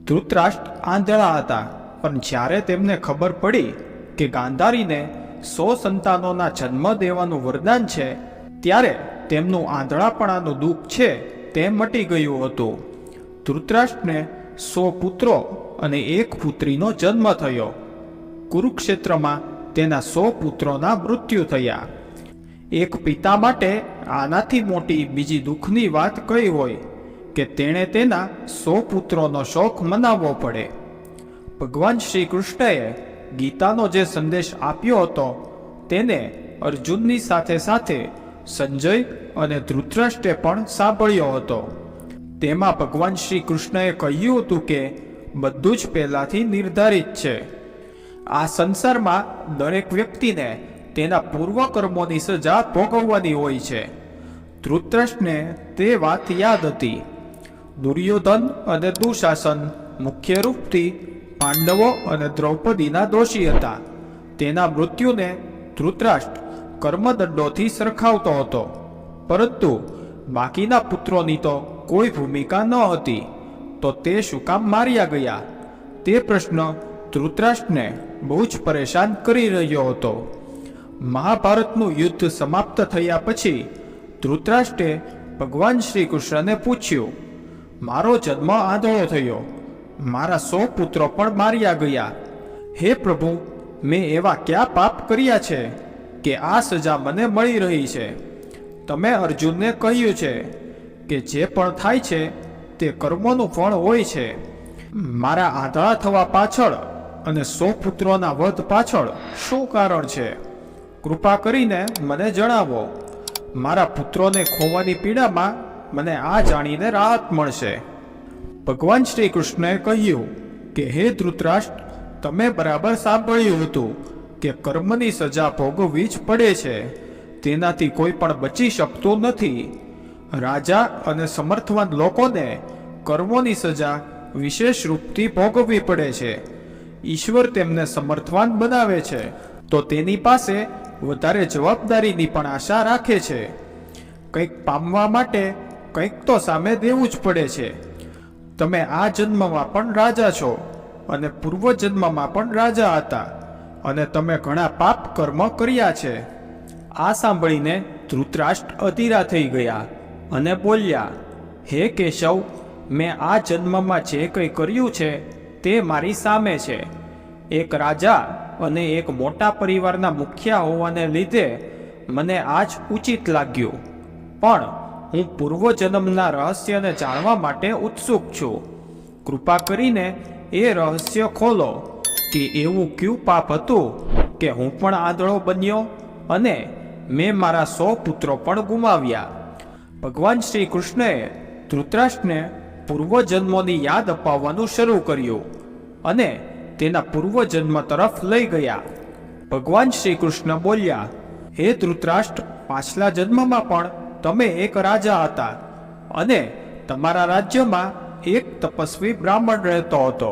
ધૃતરાષ્ટ્ર આંધળા હતા, પણ જ્યારે તેમને ખબર પડી કે ગાંધારીને 100 સંતાનોના જન્મ દેવાનું વરદાન છે, ત્યારે તેમનું આંધળાપણાનું દુઃખ છે તે મટી ગયું હતું. ધૃતરાષ્ટ્રને 100 પુત્રો અને 1 પુત્રીનો જન્મ થયો. કુરુક્ષેત્રમાં તેના 100 પુત્રોના મૃત્યુ થયા. એક પિતા માટે આનાથી મોટી બીજી દુઃખની વાત કઈ હોય કે તેણે તેના 100 પુત્રોનો શોક મનાવવો પડે. ભગવાન શ્રી કૃષ્ણએ ગીતાનો જે સંદેશ આપ્યો હતો તેને અર્જુનની સાથે સાથે સંજય અને ધૃતરાષ્ટ્રે પણ સાંભળ્યો હતો. તેમાં ભગવાન શ્રી કૃષ્ણએ કહ્યું હતું કે બધું જ પહેલાથી નિર્ધારિત છે. આ સંસારમાં દરેક વ્યક્તિને તેના પૂર્વકર્મોની સજા ભોગવવાની હોય છે. ધૃતરાષ્ટ્રને તે વાત યાદ હતી. દુર્યોધન અને દુશાસન મુખ્ય રૂપથી પાંડવો અને દ્રૌપદીના દોષી હતા. તેના મૃત્યુને ધૃતરાષ્ટ્ર કર્મદંડોથી સરખાવતો હતો, પરંતુ બાકીના પુત્રોની તો કોઈ ભૂમિકા ન હતી, તો તે શું કામ માર્યા ગયા? તે પ્રશ્ન ધૃતરાષ્ટ્રને બહુ જ પરેશાન કરી રહ્યો હતો. મહાભારતનું યુદ્ધ સમાપ્ત થયા પછી ધૃતરાષ્ટ્રે ભગવાન શ્રી કૃષ્ણને પૂછ્યું, મારો જન્મ આંધળો થયો, મારા 100 પુત્રો પણ માર્યા ગયા. હે પ્રભુ, મેં એવા ક્યાં પાપ કર્યા છે કે આ સજા મને મળી રહી છે? તમે અર્જુનને કહ્યું છે કે જે પણ થાય છે તે કર્મોનું ફળ હોય છે. મારા આંધળા થવા પાછળ અને 100 પુત્રોના વધ પાછળ શું કારણ છે? કૃપા કરીને મને જણાવો. મારા પુત્રોને ખોવાની પીડામાં મને આ જાણીને રાહત મળશે. ભગવાન શ્રી કૃષ્ણએ કહ્યું કે હે ધૃતરાષ્ટ્ર, તમે બરાબર સાંભળ્યું હતું કે કર્મની સજા ભોગવવી જ પડે છે. તેનાથી કોઈ પણ બચી શકતું નથી. રાજા અને સમર્થવાન લોકોને કર્મોની સજા વિશેષ રૂપથી ભોગવવી પડે છે. ઈશ્વર તેમને સમર્થવાન બનાવે છે તો તેની પાસે વધારે જવાબદારીની પણ આશા રાખે છે. કંઈક પામવા માટે કંઈક તો સામે દેવું જ પડે છે. તમે આ જન્મમાં પણ રાજા છો અને પૂર્વ જન્મમાં પણ રાજા હતા, અને તમે ઘણા પાપ કર્મ કર્યા છે. આ સાંભળીને ધૃતરાષ્ટ્ર અધીરા થઈ ગયા અને બોલ્યા, હે કેશવ, મેં આ જન્મમાં જે કંઈ કર્યું છે તે મારી સામે છે. એક રાજા અને એક મોટા પરિવારના મુખિયા હોવાને લીધે મને આ જ ઉચિત લાગ્યું, પણ હું પૂર્વજન્મના રહસ્યને જાણવા માટે ઉત્સુક છું. કૃપા કરીને એ રહસ્ય ખોલો કે એવું કયું પાપ હતું કે હું પણ આંધળો બન્યો અને મેં મારા 100 પુત્રો પણ ગુમાવ્યા. ભગવાન શ્રી કૃષ્ણએ ધૃતરાષ્ટ્રને પૂર્વજન્મોની યાદ અપાવવાનું શરૂ કર્યું અને તેના પૂર્વજન્મ તરફ લઈ ગયા. ભગવાન શ્રી કૃષ્ણ બોલ્યા, હે ધૃતરાષ્ટ્ર, પાછલા જન્મમાં પણ તમે એક રાજા હતા અને તમારા રાજ્યમાં એક તપસ્વી બ્રાહ્મણ રહેતો હતો.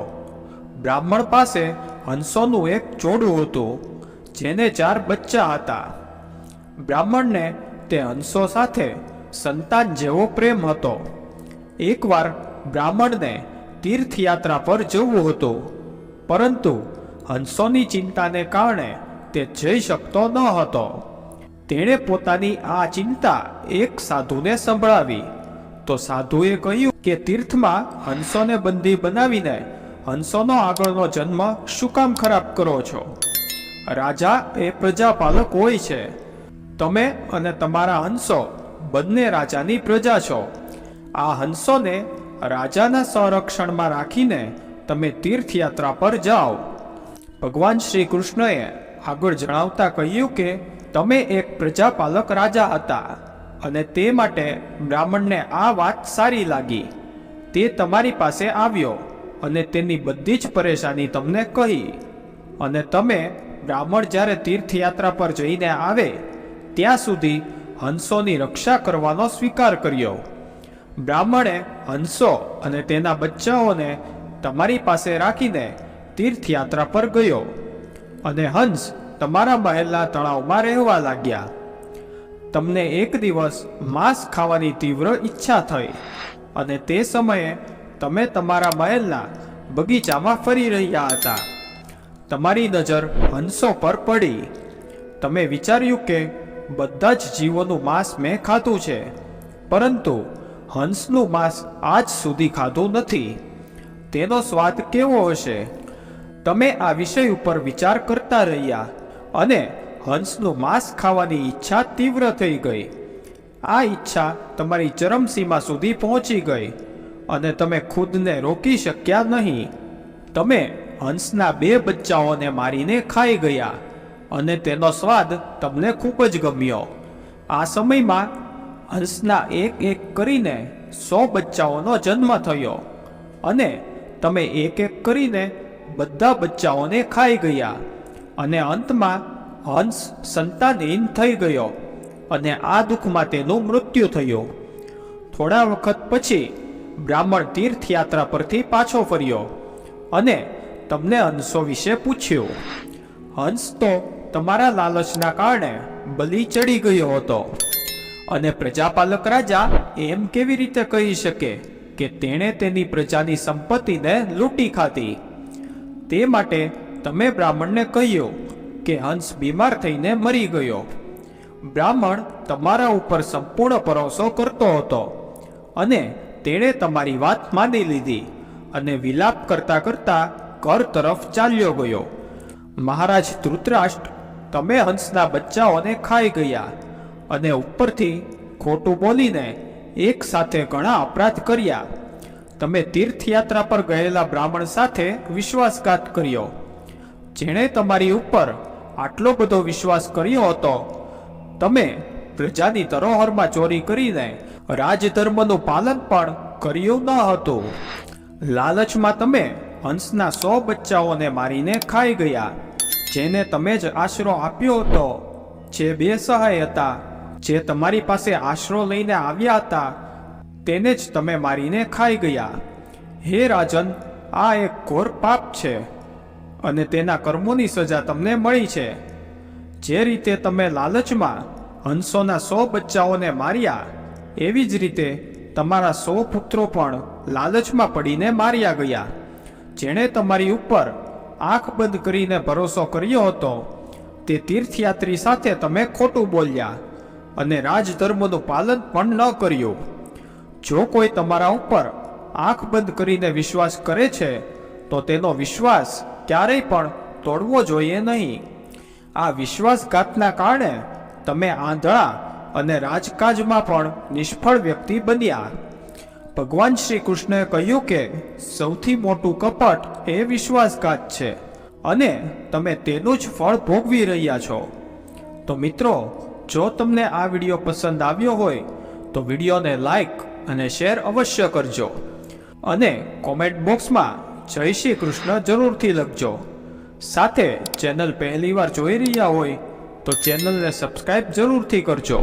બ્રાહ્મણ પાસે હંસોનું એક જોડું હતું, જેને 4 બચ્ચા હતા. બ્રાહ્મણને તે હંસો સાથે સંતાન જેવો પ્રેમ હતો. એકવાર બ્રાહ્મણને તીર્થયાત્રા પર જવું હતું, પરંતુ હંસોની ચિંતાને કારણે તે જઈ શકતો ન હતો. તેણે પોતાની આ ચિંતા એક સાધુને સંભળાવી, તો સાધુએ કહ્યું કે તીર્થમાં હંસોને બંદી બનાવીને હંસોનો આગળનો જન્મ શું કામ ખરાબ કરો છો? રાજા એ પ્રજાપાલક હોય છે. તમે અને તમારા હંસો બંને રાજાની પ્રજા છો. આ હંસોને રાજાના સંરક્ષણમાં રાખીને તમે તીર્થયાત્રા પર જાઓ. ભગવાન શ્રી કૃષ્ણએ આગળ જણાવતા કહ્યું કે તમે એક પ્રજાપાલક રાજા હતા અને તે માટે બ્રાહ્મણને આ વાત સારી લાગી. તે તમારી પાસે આવ્યો અને તેની બધી જ પરેશાની તમને કહી, અને તમે બ્રાહ્મણ જ્યારે તીર્થયાત્રા પર જઈને આવે ત્યાં સુધી હંસોની રક્ષા કરવાનો સ્વીકાર કર્યો. બ્રાહ્મણે હંસો અને તેના બચ્ચાઓને તમારી પાસે રાખીને તીર્થયાત્રા પર ગયો અને હંસ તમારા મહેલના તળાવમાં રહેવા લાગ્યા. તમને એક દિવસ માંસ ખાવાની તીવ્ર ઈચ્છા થઈ અને તે સમયે તમે તમારા મહેલના બગીચામાં ફરી રહ્યા હતા. તમારી નજર હંસો પર પડી. તમે વિચાર્યું કે બધા જ જીવોનું માંસ મેં ખાધું છે, પરંતુ હંસનું માંસ આજ સુધી ખાધું નથી. તેનો સ્વાદ કેવો હશે? તમે આ વિષય ઉપર વિચાર કરતા રહ્યા અને હંસનું માંસ ખાવાની ઈચ્છા તીવ્ર થઈ ગઈ. આ ઈચ્છા તમારી ચરમસીમા સુધી પહોંચી ગઈ અને તમે ખુદને રોકી શક્યા નહીં. તમે હંસના 2 બચ્ચાઓને મારીને ખાઈ ગયા અને તેનો સ્વાદ તમને ખૂબ જ ગમ્યો. આ સમયમાં હંસના એક કરીને 100 બચ્ચાઓનો જન્મ થયો અને તમે એક કરીને બધા બચ્ચાઓને ખાઈ ગયા અને અંતમાં હંસ સંતાનહીન થઈ ગયો અને આ દુઃખમાં તેનું મૃત્યુ થયું. થોડા વખત પછી બ્રાહ્મણ તીર્થયાત્રા પરથી પાછો ફર્યો અને તમને હંસો વિશે પૂછ્યું. હંસ તો તમારા લાલચના કારણે બલી ચડી ગયો હતો અને પ્રજાપાલક રાજા એમ કેવી રીતે કહી શકે કે તેણે તેની પ્રજાની સંપત્તિને લૂંટી ખાધી? તે માટે તમે બ્રાહ્મણને કહ્યું કે હંસ બીમાર થઈને મરી ગયો. બ્રાહ્મણ તમારા ઉપર સંપૂર્ણ ભરોસો કરતો હતો અને તેણે તમારી વાત માની લીધી અને વિલાપ કરતા કરતા ઘર તરફ ચાલ્યો ગયો. મહારાજ ધૃતરાષ્ટ્ર, તમે હંસના બચ્ચાઓને ખાઈ ગયા અને ઉપરથી ખોટું બોલીને એક સાથે ઘણા અપરાધ કર્યા. તમે તીર્થયાત્રા પર ગયેલા બ્રાહ્મણ સાથે વિશ્વાસઘાત કર્યો, જેણે તમારી ઉપર આટલો બધો વિશ્વાસ કર્યો હતો. તમે પ્રજાની ધરોહરમાં ચોરી કરીને રાજધર્મનું પાલન પણ કર્યું ન હતું. લાલચમાં તમે હંસના 100 બચ્ચાઓને મારીને ખાઈ ગયા, જેને તમે જ આશરો આપ્યો હતો. જે 2 સહાય હતા જે તમારી પાસે આશરો લઈને આવ્યા હતા, તેને જ તમે મારીને ખાઈ ગયા. હે રાજન, આ એક ઘોર પાપ છે અને તેના કર્મોની સજા તમને મળી છે. જે રીતે તમે લાલચમાં હંસોના 100 બચ્ચાઓને માર્યા, એવી જ રીતે તમારા 100 પુત્રો પણ લાલચમાં પડીને માર્યા ગયા. જેણે તમારી ઉપર આંખ બંધ કરીને ભરોસો કર્યો હતો, તે તીર્થયાત્રી સાથે તમે ખોટું બોલ્યા અને રાજધર્મનું પાલન પણ ન કર્યું. જો કોઈ તમારા ઉપર આંખ બંધ કરીને વિશ્વાસ કરે છે, તો તેનો વિશ્વાસ ક્યારેય પણ તોડવો જોઈએ નહીં. આ વિશ્વાસઘાતના કારણે તમે આંધળા અને રાજકાજમાં પણ નિષ્ફળ વ્યક્તિ બન્યા. ભગવાન શ્રી કૃષ્ણએ કહ્યું કે સૌથી મોટું કપટ એ વિશ્વાસઘાત છે અને તમે તેનું જ ફળ ભોગવી રહ્યા છો. તો મિત્રો, જો તમને આ વિડીયો પસંદ આવ્યો હોય તો વિડીયોને લાઈક અને શેર અવશ્ય કરજો અને કોમેન્ટ બોક્સમાં જય શ્રી કૃષ્ણ જરૂરથી લખજો. સાથે ચેનલ પહેલીવાર જોઈ રહ્યા હોય તો ચેનલને સબસ્ક્રાઇબ જરૂરથી કરજો.